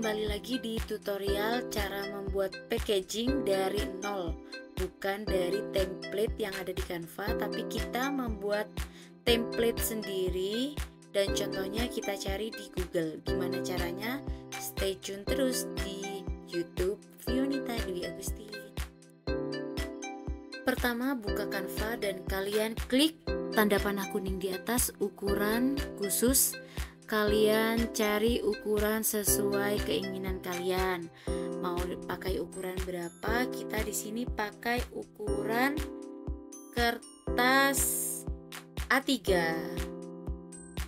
kembali lagi di tutorial cara membuat packaging dari nol, bukan dari template yang ada di Canva, tapi kita membuat template sendiri dan contohnya kita cari di Google. Gimana caranya? Stay tune terus di YouTube Fionita Dwi Agusti. Pertama, buka Canva dan kalian klik tanda panah kuning di atas ukuran khusus. Kalian cari ukuran sesuai keinginan kalian. Mau pakai ukuran berapa? Kita di sini pakai ukuran kertas A3.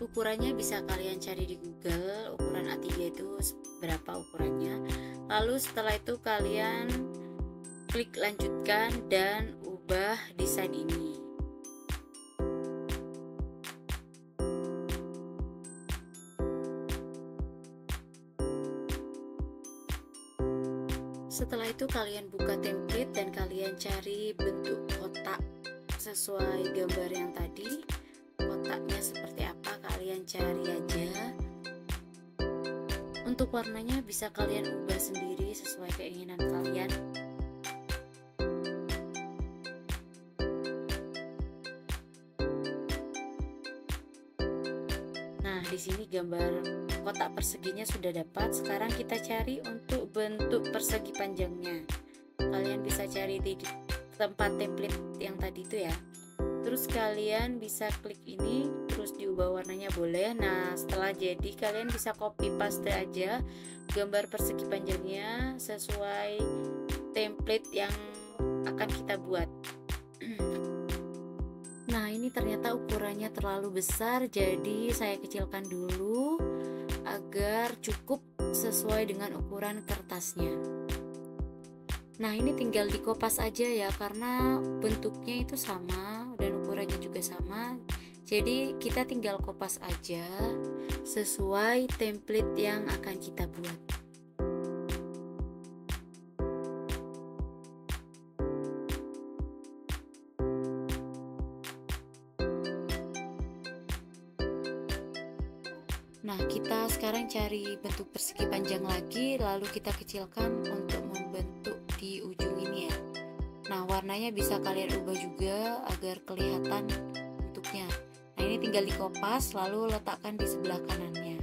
Ukurannya bisa kalian cari di Google. Ukuran A3 itu berapa ukurannya. Lalu setelah itu kalian klik lanjutkan dan ubah desain ini. Setelah itu kalian buka template dan kalian cari bentuk kotak sesuai gambar yang tadi. Kotaknya seperti apa kalian cari aja. Untuk warnanya bisa kalian ubah sendiri sesuai keinginan kalian. Nah, di sini gambar kotak perseginya sudah dapat. Sekarang kita cari untuk bentuk persegi panjangnya. Kalian bisa cari di tempat template yang tadi itu ya. Terus kalian bisa klik ini, terus diubah warnanya boleh. Nah, setelah jadi kalian bisa copy paste aja gambar persegi panjangnya sesuai template yang akan kita buat. Nah, ini ternyata ukurannya terlalu besar, jadi saya kecilkan dulu agar cukup sesuai dengan ukuran kertasnya. Nah, ini tinggal dikopas aja ya, karena bentuknya itu sama dan ukurannya juga sama. Jadi kita tinggal kopas aja sesuai template yang akan kita buat. Nah, kita sekarang cari bentuk persegi panjang lagi, lalu kita kecilkan untuk membentuk di ujung ini ya. Nah, warnanya bisa kalian ubah juga agar kelihatan bentuknya. Nah, ini tinggal dikopas lalu letakkan di sebelah kanannya.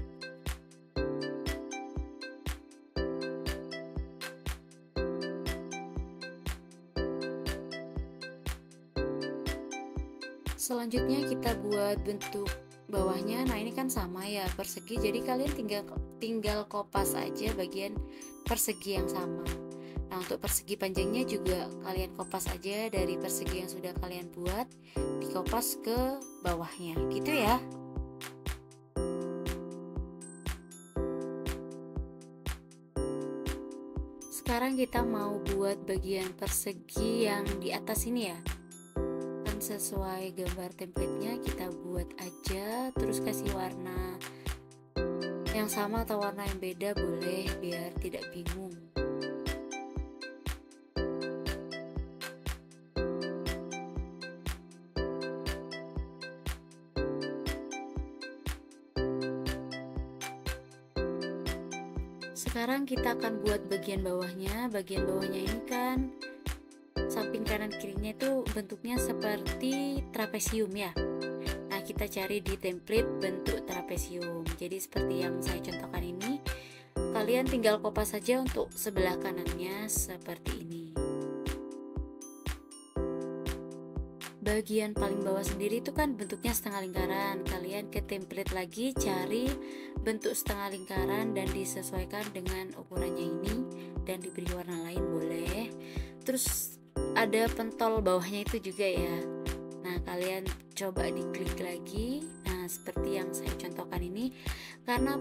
Selanjutnya kita buat bentuk bawahnya. Nah, ini kan sama ya, persegi, jadi kalian tinggal kopas aja bagian persegi yang sama. Nah, untuk persegi panjangnya juga kalian kopas aja dari persegi yang sudah kalian buat, dikopas ke bawahnya gitu ya. Sekarang kita mau buat bagian persegi yang di atas ini ya. Sesuai gambar templatenya kita buat aja, terus kasih warna yang sama atau warna yang beda boleh biar tidak bingung. Sekarang kita akan buat bagian bawahnya. Bagian bawahnya ini kan samping kanan kirinya itu bentuknya seperti trapesium ya. Nah, kita cari di template bentuk trapesium. Jadi seperti yang saya contohkan ini, kalian tinggal kopas saja untuk sebelah kanannya seperti ini. Bagian paling bawah sendiri itu kan bentuknya setengah lingkaran. Kalian ke template lagi cari bentuk setengah lingkaran dan disesuaikan dengan ukurannya ini dan diberi warna lain boleh. Terus ada pentol bawahnya itu juga ya. Nah, kalian coba diklik lagi. Nah, seperti yang saya contohkan ini, karena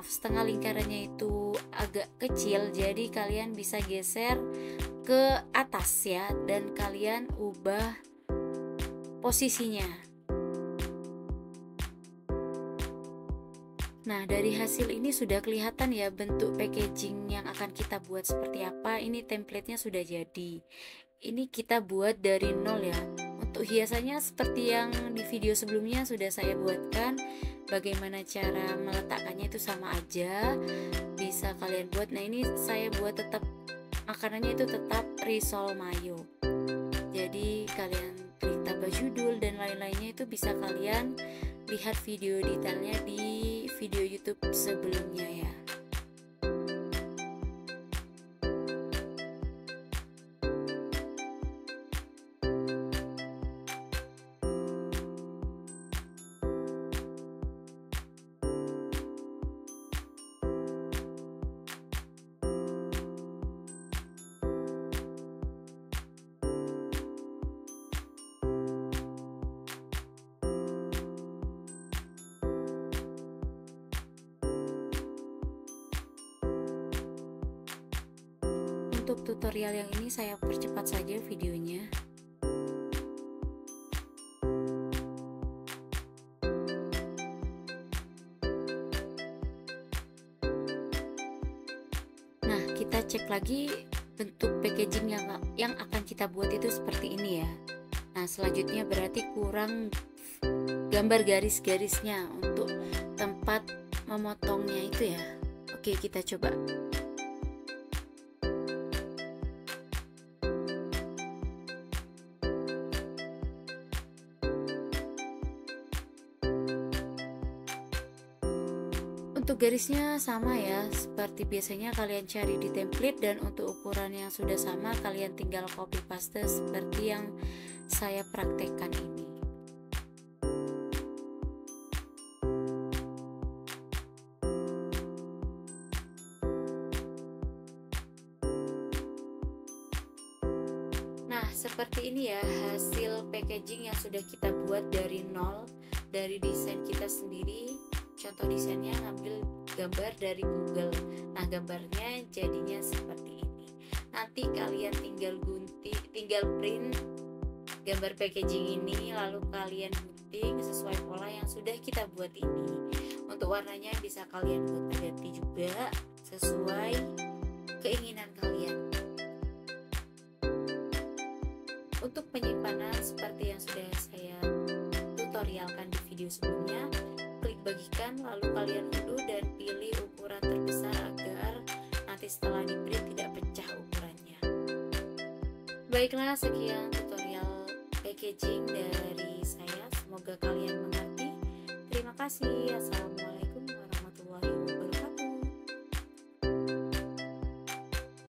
setengah lingkarannya itu agak kecil, jadi kalian bisa geser ke atas ya, dan kalian ubah posisinya. Nah, dari hasil ini sudah kelihatan ya bentuk packaging yang akan kita buat seperti apa. Ini templatenya sudah jadi. Ini kita buat dari nol ya. Untuk hiasannya seperti yang di video sebelumnya sudah saya buatkan. Bagaimana cara meletakkannya itu sama aja, bisa kalian buat. Nah ini saya buat tetap makanannya itu tetap risol mayo. Jadi kalian klik tambah judul dan lain-lainnya itu bisa kalian lihat video detailnya di video YouTube sebelumnya ya. Untuk tutorial yang ini saya percepat saja videonya. Nah, kita cek lagi bentuk packaging yang akan kita buat itu seperti ini ya. Nah, selanjutnya berarti kurang gambar garis-garisnya untuk tempat memotongnya itu ya. Oke, kita coba. Untuk garisnya sama ya, seperti biasanya kalian cari di template, dan untuk ukuran yang sudah sama kalian tinggal copy paste seperti yang saya praktekkan ini. Nah, seperti ini ya hasil packaging yang sudah kita buat dari nol, dari desain kita sendiri. Contoh desainnya ngambil gambar dari Google. Nah, gambarnya jadinya seperti ini. Nanti kalian tinggal print gambar packaging ini, lalu kalian gunting sesuai pola yang sudah kita buat ini. Untuk warnanya bisa kalian buat ganti juga sesuai keinginan kalian. Untuk penyimpanan seperti yang sudah saya tutorialkan di video sebelumnya, klik bagikan, lalu kalian unduh dan pilih ukuran terbesar agar nanti setelah di print tidak pecah ukurannya. Baiklah, sekian tutorial packaging dari saya, semoga kalian mengerti. Terima kasih. Assalamualaikum.